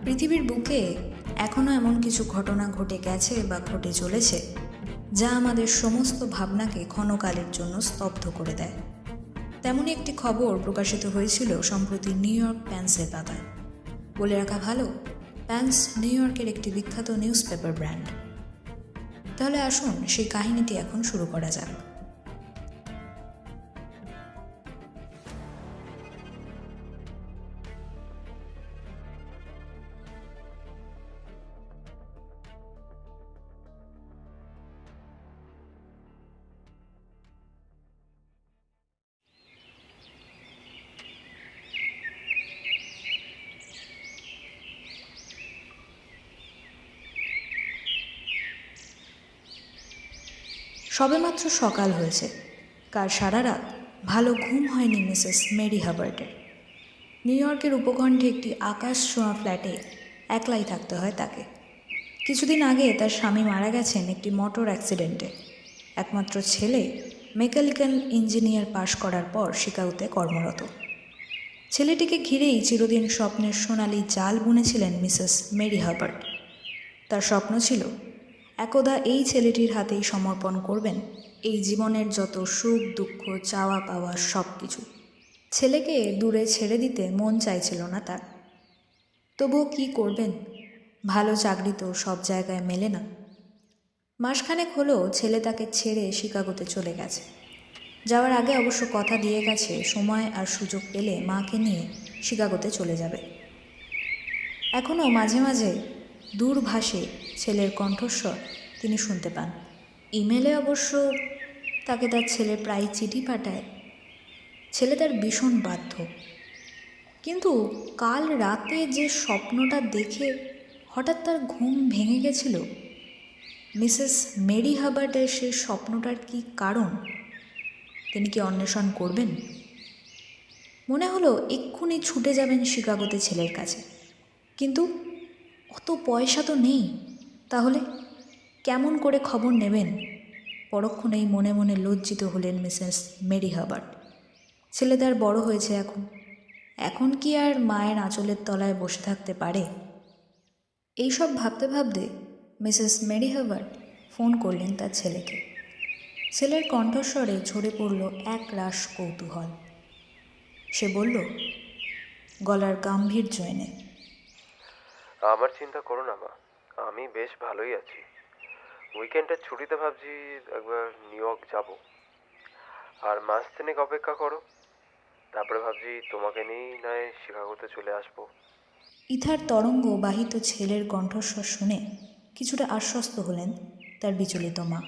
পৃথিবীর বুকে এখনও এমন কিছু ঘটনা ঘটে গেছে বা ঘটে চলেছে যা আমাদের সমস্ত ভাবনাকে ক্ষণকালের জন্য স্তব্ধ করে দেয়। তেমনই একটি খবর প্রকাশিত হয়েছিল সম্প্রতি নিউ ইয়র্ক টাইমসের পাতায়। বলে রাখা ভালো, টাইমস নিউ ইয়র্কের একটি বিখ্যাত নিউজ পেপার ব্র্যান্ড। তাহলে আসুন সেই কাহিনীটি এখন শুরু করা যাক। সবেমাত্র সকাল হয়েছে, কাল সারা রাত ভালো ঘুম হয়নি মিসেস মেরি হাবার্টের। নিউ ইয়র্কের উপকণ্ঠে একটি আকাশ ছোঁয়া ফ্ল্যাটে একলাই থাকতে হয় তাকে। কিছুদিন আগে তার স্বামী মারা গেছেন একটি মোটর অ্যাক্সিডেন্টে। একমাত্র ছেলে মেকানিক্যাল ইঞ্জিনিয়ার পাশ করার পর শিকাগোতে কর্মরত। ছেলেটিকে ঘিরেই চিরদিন স্বপ্নের সোনালি জাল বুনেছিলেন মিসেস মেরি হাবার্ট। তার স্বপ্ন ছিল একদা এই ছেলেটির হাতেই সমর্পণ করবেন এই জীবনের যত সুখ দুঃখ চাওয়া পাওয়া সব কিছু। ছেলেকে দূরে ছেড়ে দিতে মন চাইছিল না তার। তবুও কী করবেন, ভালো চাকরি তো সব জায়গায় মেলে না। মাসখানেক হলো ছেলে তাকে ছেড়ে শিকাগোতে চলে গেছে। যাওয়ার আগে অবশ্য কথা দিয়ে গেছে সময় আর সুযোগ পেলে মাকে নিয়ে শিকাগোতে চলে যাবে। এখনও মাঝে মাঝে দূরভাষে ছেলের কণ্ঠস্বর তিনি শুনতে পান। ইমেলে অবশ্য তাকে তার ছেলে প্রায় চিঠি পাঠায়। ছেলে তার ভীষণ বাধ্য। কিন্তু কাল রাতে যে স্বপ্নটা দেখে হঠাৎ তার ঘুম ভেঙে গেছিল, মিসেস মেরি হাবার্টের সেই স্বপ্নটার কি কারণ তিনি কি অন্বেষণ করবেন? মনে হলো এক্ষুনি ছুটে যাবেন শিকাগোতে ছেলের কাছে। কিন্তু অত পয়সা তো নেই। তাহলে কেমন করে খবর নেবেন? পরক্ষণেই মনে মনে লজ্জিত হলেন মিসেস মেরি হাবার্ট। ছেলে তার বড় হয়েছে এখন কি আর মায়ের আঁচলের তলায় বসে থাকতে পারে? এইসব ভাবতে ভাবতে মিসেস মেরি হাবার্ট ফোন করলেন তার ছেলেকে। ছেলের কণ্ঠস্বরে ঝরে পড়ল এক রাশ কৌতূহল। সে বলল, গলার গাম্ভীর্য এনে, আমার চিন্তা করো না মা, আমি বেশ ভালোই আছি। উইকেন্ডের ছুটিতে ভাবছি একবার নিউ ইয়র্ক যাব। আর মাস তিনেক অপেক্ষা করো, তারপরে ভাবছি তোমাকে নিয়েই নয় শিকাগোতে চলে আসবো। ইথার তরঙ্গ বাহিত ছেলের কণ্ঠস্বর শুনে কিছুটা আশ্বস্ত হলেন তার বিচলিত মা।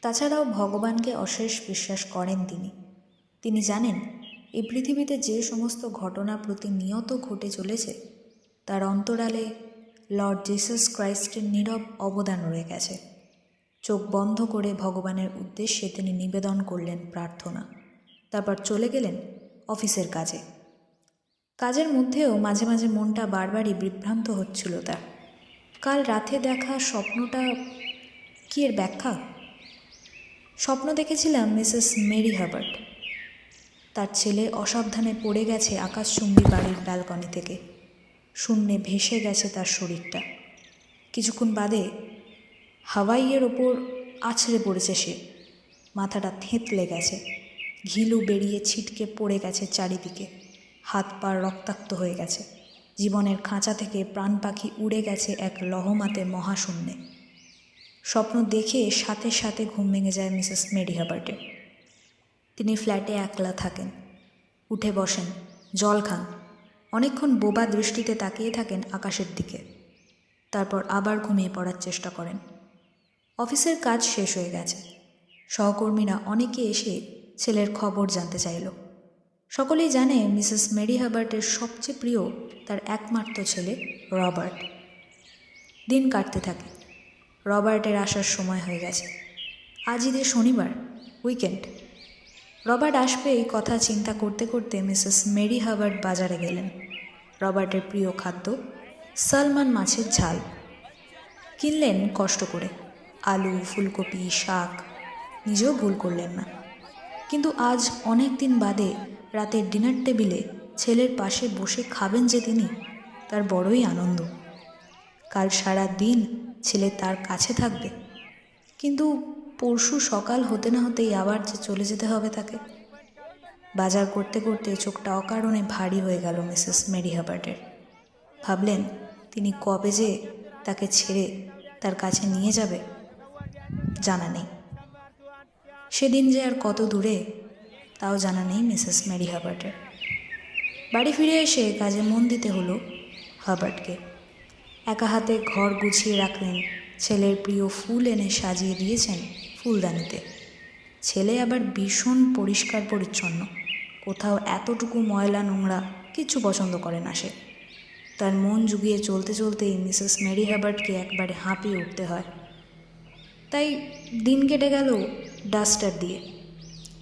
তাছাড়াও ভগবানকে অশেষ বিশ্বাস করেন তিনি জানেন এই পৃথিবীতে যে সমস্ত ঘটনা প্রতিনিয়ত ঘটে চলেছে তার অন্তরালে লর্ড জিসাস ক্রাইস্টের নীরব অবদান রয়ে গেছে। চোখ বন্ধ করে ভগবানের উদ্দেশ্যে তিনি নিবেদন করলেন প্রার্থনা। তারপর চলে গেলেন অফিসের কাজের মধ্যেও মাঝে মাঝে মনটা বারবারই বিভ্রান্ত হচ্ছিল তার। কাল রাতে দেখা স্বপ্নটা কি এর ব্যাখ্যা? স্বপ্ন দেখেছিলাম মিসেস মেরি হাবার্ট। তার ছেলে অসাবধানে পড়ে গেছে আকাশচুম্বী বাড়ির ব্যালকনি থেকে। শূন্যে ভেসে গেছে তার শরীরটা। কিছুক্ষণ বাদে হাওয়াইয়ের ওপর আছড়ে পড়েছে সে। মাথাটা থেঁতলে গেছে, ঘিলু বেরিয়ে ছিটকে পড়ে গেছে চারিদিকে। হাত পা রক্তাক্ত হয়ে গেছে। জীবনের খাঁচা থেকে প্রাণ পাখি উড়ে গেছে এক লহমাতে মহাশূন্যে। স্বপ্ন দেখে সাথে সাথে ঘুম ভেঙে যায় মিসেস মেরি হাবার্টের। তিনি ফ্ল্যাটে একলা থাকেন। উঠে বসেন, জল খান, অনেকক্ষণ বোবা দৃষ্টিতে তাকিয়ে থাকেন আকাশের দিকে। তারপর আবার ঘুমিয়ে পড়ার চেষ্টা করেন। অফিসের কাজ শেষ হয়ে গেছে। সহকর্মীরা অনেকে এসে ছেলের খবর জানতে চাইল। সকলেই জানে মিসেস মেরি হাবার্টের সবচেয়ে প্রিয় তার একমাত্র ছেলে রবার্ট। দিন কাটতে থাকে। রবার্টের আসার সময় হয়ে গেছে। আজ ঈদের শনিবার, উইকেন্ড। রবার্ট আসবে এই কথা চিন্তা করতে করতে মিসেস মেরি হাবার্ট বাজারে গেলেন। রবার্টের প্রিয় খাদ্য সালমান মাছের ঝাল কিনলেন কষ্ট করে। আলু, ফুলকপি, শাক। নিজেও ভুল করলেন না। কিন্তু আজ অনেক দিন বাদে রাতের ডিনার টেবিলে ছেলের পাশে বসে খাবেন যে তিনি, তার বড়ই আনন্দ। কাল সারা দিন ছেলে তার কাছে থাকবে, কিন্তু পরশু সকাল হতে না হতেই আবার যে চলে যেতে হবে তাকে। বাজার করতে করতে চোখটা অকারণে ভারী হয়ে গেল মিসেস মেরি হাবার্টের। ভাবলেন তিনি কবে যে তাকে ছেড়ে তার কাছে নিয়ে যাবে জানা নেই। সেদিন যে আর কত দূরে তাও জানা নেই মিসেস মেরি হাবার্টের। বাড়ি ফিরে এসে কাজে মন দিতে হলো হাবার্টকে। একা হাতে ঘর গুছিয়ে রাখলেন, ছেলের প্রিয় ফুল এনে সাজিয়ে দিয়েছেন ফুলদানিতে। ছেলে আবার ভীষণ পরিষ্কার পরিচ্ছন্ন, কোথাও এতটুকু ময়লা নোংরা কিচ্ছু পছন্দ করে না সে। তার মন জুগিয়ে চলতে চলতেই মিসেস মেরি হাবার্টকে একবারে হাঁপিয়ে উঠতে হয়। তাই দিন কেটে গেল ডাস্টার দিয়ে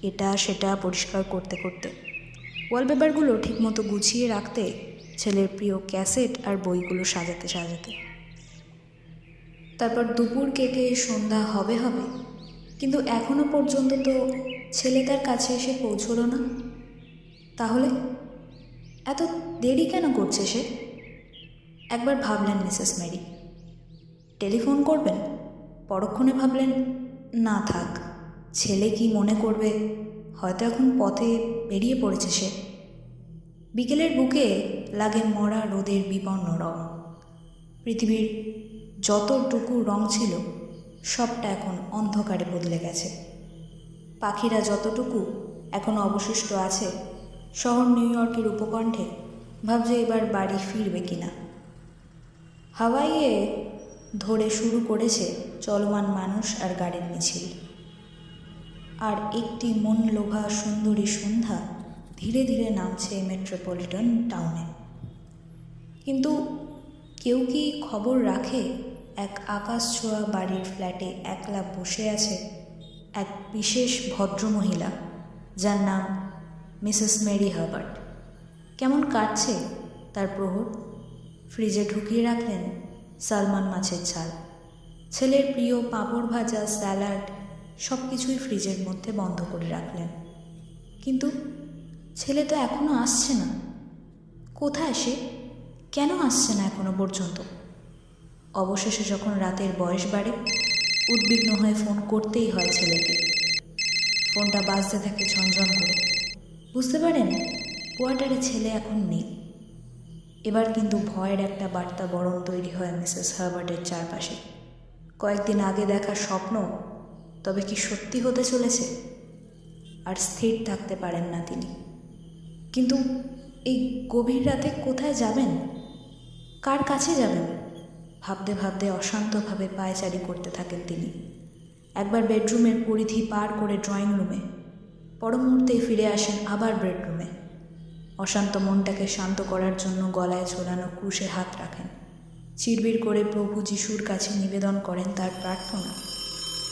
এটা সেটা পরিষ্কার করতে করতে, ওয়ালপেপারগুলো ঠিকমতো গুছিয়ে রাখতে, ছেলের প্রিয় ক্যাসেট আর বইগুলো সাজাতে সাজাতে। তারপর দুপুর কেটে সন্ধ্যা হবে হবে, কিন্তু এখনো পর্যন্ত তো ছেলে তার কাছে এসে পৌঁছলো না। তাহলে এত দেরি কেন করছে সে? একবার ভাবলেন মিসেস মেরি, টেলিফোন করবেন। পরক্ষণে ভাবলেন না থাক, ছেলে কি মনে করবে, হয়তো এখন পথে বেরিয়ে পড়েছে সে। বিকেলের বুকে লাগে মরা রোদের বিবর্ণ রং। পৃথিবীর যতটুকু রং ছিল সবটা এখন অন্ধকারে বদলে গেছে। পাখিরা যতটুকু এখন অবশিষ্ট আছে শহর নিউ ইয়র্কের উপকণ্ঠে ভাবছে এবার বাড়ি ফিরবে কিনা। হাওয়াইয়ে ধরে শুরু করেছে চলমান মানুষ আর গাড়ির মিছিল। আর একটি মন লোভা সুন্দরী সন্ধ্যা ধীরে ধীরে নামছে মেট্রোপলিটন টাউনে। কিন্তু কেউ কি খবর রাখে এক আকাশ ছোঁয়া বাড়ির ফ্ল্যাটে একলা বসে আছে এক বিশেষ ভদ্রমহিলা, যার নাম মিসেস মেরি হাবার্ট। কেমন কাটছে তার প্রহর? ফ্রিজে ঢুকিয়ে রাখলেন সালমান মাছের ঝাল, ছেলের প্রিয় পাঁপড় ভাজা, স্যালাড সব কিছুই ফ্রিজের মধ্যে বন্ধ করে রাখলেন। কিন্তু ছেলে তো এখনও আসছে না। কোথায় সে? কেন আসছে না এখনো পর্যন্ত? অবশেষে যখন রাতের বয়স বাড়ে, উদ্বিগ্ন হয়ে ফোন করতেই হয় ছেলেকে। ফোনটা বাজতে থাকে ঝনঝন করে। বুঝতে পারেন কোয়ার্টারে ছেলে এখন নেই। এবার কিন্তু ভয়ের একটা বার্তা বরণ তৈরি হয় মিসেস হাবার্টের চারপাশে। কয়েকদিন আগে দেখা স্বপ্ন তবে কি সত্যি হতে চলেছে? আর স্থির থাকতে পারেন না তিনি। কিন্তু এই গভীর রাতে কোথায় যাবেন, কার কাছে যাবেন ভাবতে ভাবতে অশান্তভাবে পায়চারি করতে থাকেন তিনি। একবার বেডরুমের পরিধি পার করে ড্রয়িং রুমে, পর মুহূর্তেই ফিরে আসেন আবার বেডরুমে। অশান্ত মনটাকে শান্ত করার জন্য গলায় ঝোলানো ক্রুশে হাত রাখেন। চিরবির করে প্রভু যিশুর কাছে নিবেদন করেন তার প্রার্থনা।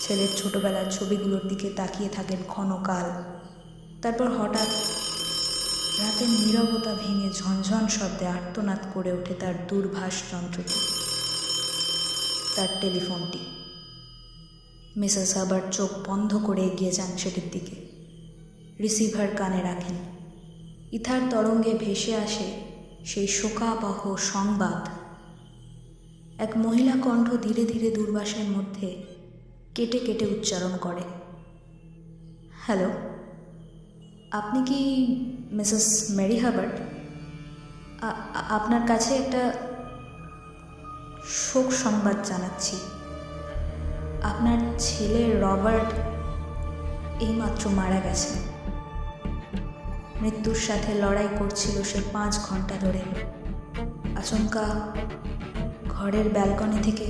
ছেলের ছোটবেলার ছবিগুলোর দিকে তাকিয়ে থাকেন ক্ষণকাল। তারপর হঠাৎ রাতের নীরবতা ভেঙে ঝনঝন শব্দে আর্তনাদ করে ওঠে তার দূরভাষ যন্ত্রটি, তার টেলিফোনটি। মিসেস হাবার্ট চোখ বন্ধ করে এগিয়ে যান সেটির দিকে। রিসিভার কানে রাখেন। ইথার তরঙ্গে ভেসে আসে সেই শোকাবহ সংবাদ। এক মহিলা কণ্ঠ ধীরে ধীরে দূরভাষের মধ্যে কেটে কেটে উচ্চারণ করে, হ্যালো, আপনি কি মিসেস মেরি হাবার্ট? আপনার কাছে একটা শোক সংবাদ জানাচ্ছি। আপনার ছেলে রবার্ট এইমাত্র মারা গেছে। মৃত্যুর সাথে লড়াই করছিল সে 5 ঘন্টা ধরে। আচমকা ঘরের ব্যালকনি থেকে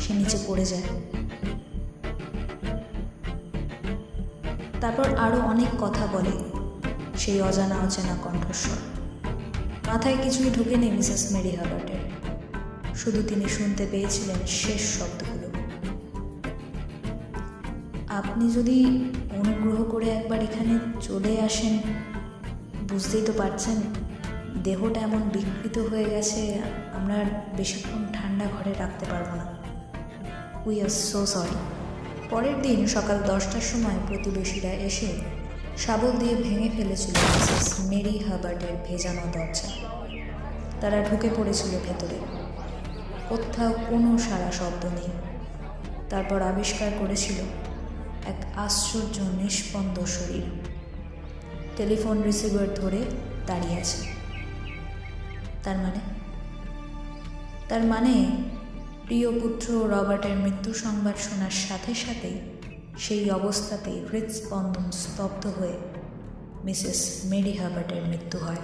সে নিচে পড়ে যায়। তারপর আরও অনেক কথা বলে সেই অজানা অচেনা কণ্ঠস্বর। মাথায় কিছুই ঢোকেনি মিসেস মেরি হাবার্টের। শুধু তিনি শুনতে পেয়েছিলেন শেষ শব্দগুলো, আপনি যদি অনুগ্রহ করে একবার এখানে চলে আসেন। বুঝতেই তো পারছেন দেহটা এমন বিকৃত হয়ে গেছে, আমরা আর বেশিক্ষণ ঠান্ডা ঘরে রাখতে পারবো না। We are so sorry. পরের দিন সকাল 10টার সময় প্রতিবেশীরা এসে শাবল দিয়ে ভেঙে ফেলেছিল মিসেস মেরি হাবার্টের ভেজানো দরজা। তারা ঢুকে পড়েছিল ভেতরে। কোথাও কোনো সারা শব্দ নেই। তারপর আবিষ্কার করেছিল এক আশ্চর্য নিষ্পন্দ শরীর। টেলিফোন রিসিভার ধরে দাঁড়িয়ে আছে। তার মানে প্রিয় পুত্র রবার্টের মৃত্যু সংবাদ শোনার সাথে সাথেই সেই অবস্থাতেই হৃদস্পন্দন স্তব্ধ হয়ে মিসেস মেরি হার্বার্টের মৃত্যু হয়।